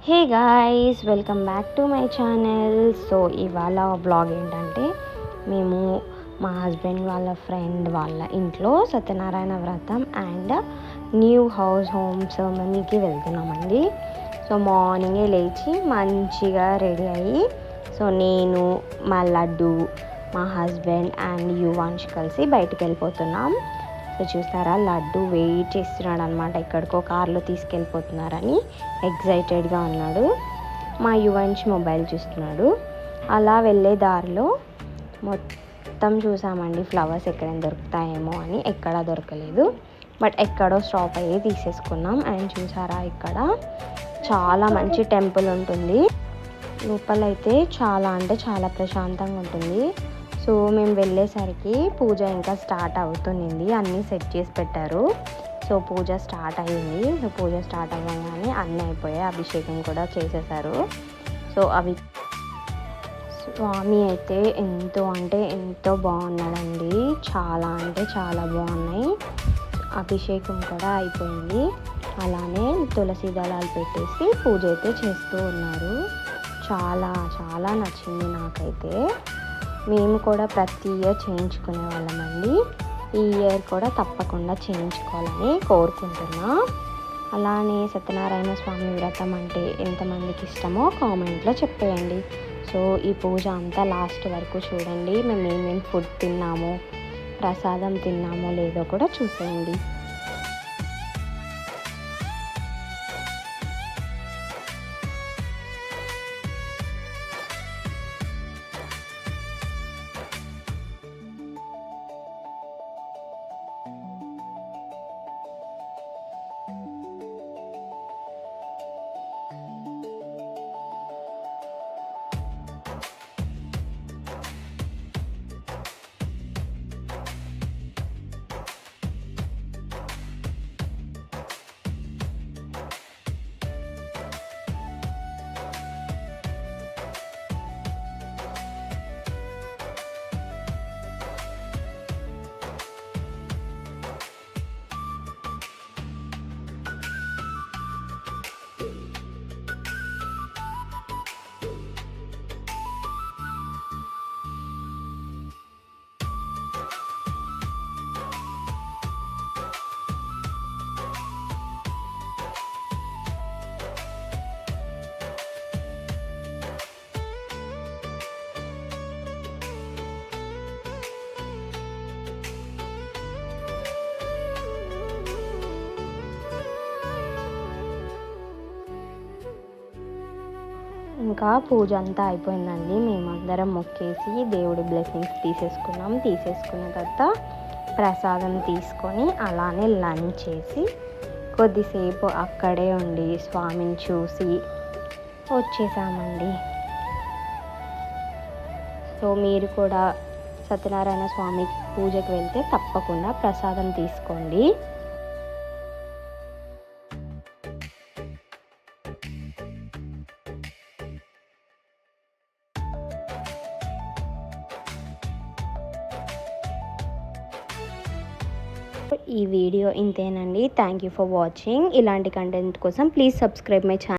Hey guys, welcome back to my channel. So ఇవాళ blog ఏంటంటే మేము మా హస్బెండ్ వాళ్ళ ఫ్రెండ్ వాళ్ళ ఇంట్లో సత్యనారాయణ వ్రతం అండ్ న్యూ హోమ్ సెరమనీకి వెళ్తున్నామండి. సో మార్నింగే లేచి మంచిగా రెడీ అయ్యి సో నేను మా లడ్డు మా హస్బెండ్ అండ్ యువాన్ష్ కలిసి బయటికి వెళ్ళిపోతున్నాం. సో చూస్తారా, లడ్డు వెయిట్ చేస్తున్నాడు అనమాట, ఎక్కడికో కార్లో తీసుకెళ్ళిపోతున్నారని ఎగ్జైటెడ్గా ఉన్నాడు. మా యువాన్ష్ మొబైల్ చూస్తున్నాడు. అలా వెళ్ళే దారిలో మొత్తం చూసామండి ఫ్లవర్స్ ఎక్కడైనా దొరుకుతాయేమో అని. ఎక్కడా దొరకలేదు, బట్ ఎక్కడో స్టాప్ అయ్యి తీసేసుకున్నాం. అండ్ చూసారా, ఇక్కడ చాలా మంచి టెంపుల్ ఉంటుంది. లోపలైతే చాలా అంటే చాలా ప్రశాంతంగా ఉంటుంది. సో మేము వెళ్ళేసరికి పూజ ఇంకా స్టార్ట్ అవుతుంది, అన్నీ సెట్ చేసి పెట్టారు. సో పూజ స్టార్ట్ అయ్యింది. సో పూజ స్టార్ట్ అవ్వగానే అన్నీ అయిపోయాయి, అభిషేకం కూడా చేసేసారు. సో అవి స్వామి అయితే ఎంతో అంటే ఎంతో బాగున్నాడండి, చాలా అంటే చాలా బాగున్నాయి. అభిషేకం కూడా అయిపోయింది. అలానే తులసి దళాలు పెట్టేసి పూజ అయితే చేస్తూ ఉన్నారు. చాలా చాలా నచ్చింది నాకైతే. మేము కూడా ప్రతి ఇయర్ చేయించుకునే వాళ్ళమండి. ఈ ఇయర్ కూడా తప్పకుండా చేయించుకోవాలని కోరుకుంటున్నా. అలానే సత్యనారాయణ స్వామి వ్రతం అంటే ఎంతమందికి ఇష్టమో కామెంట్లో చెప్పేయండి. సో ఈ పూజ అంతా లాస్ట్ వరకు చూడండి. మేము ఏమేమి ఫుడ్ తిన్నామో, ప్రసాదం తిన్నామో లేదో కూడా చూసేయండి. ఇంకా పూజ అంతా అయిపోయిందండి. మేమందరం మొక్కేసి దేవుడి బ్లెస్సింగ్స్ తీసేసుకున్న తర్వాత ప్రసాదం తీసుకొని అలానే లంచ్ చేసి కొద్దిసేపు అక్కడే ఉండి స్వామిని చూసి వచ్చేసామండి. సో మీరు కూడా సత్యనారాయణ స్వామి పూజకి వెళ్తే తప్పకుండా ప్రసాదం తీసుకోండి. ఈ వీడియో ఇంతేనండి. Thank you for watching. ఇలాంటి కంటెంట్ కోసం ప్లీజ్ సబ్స్క్రైబ్ మై ఛానల్.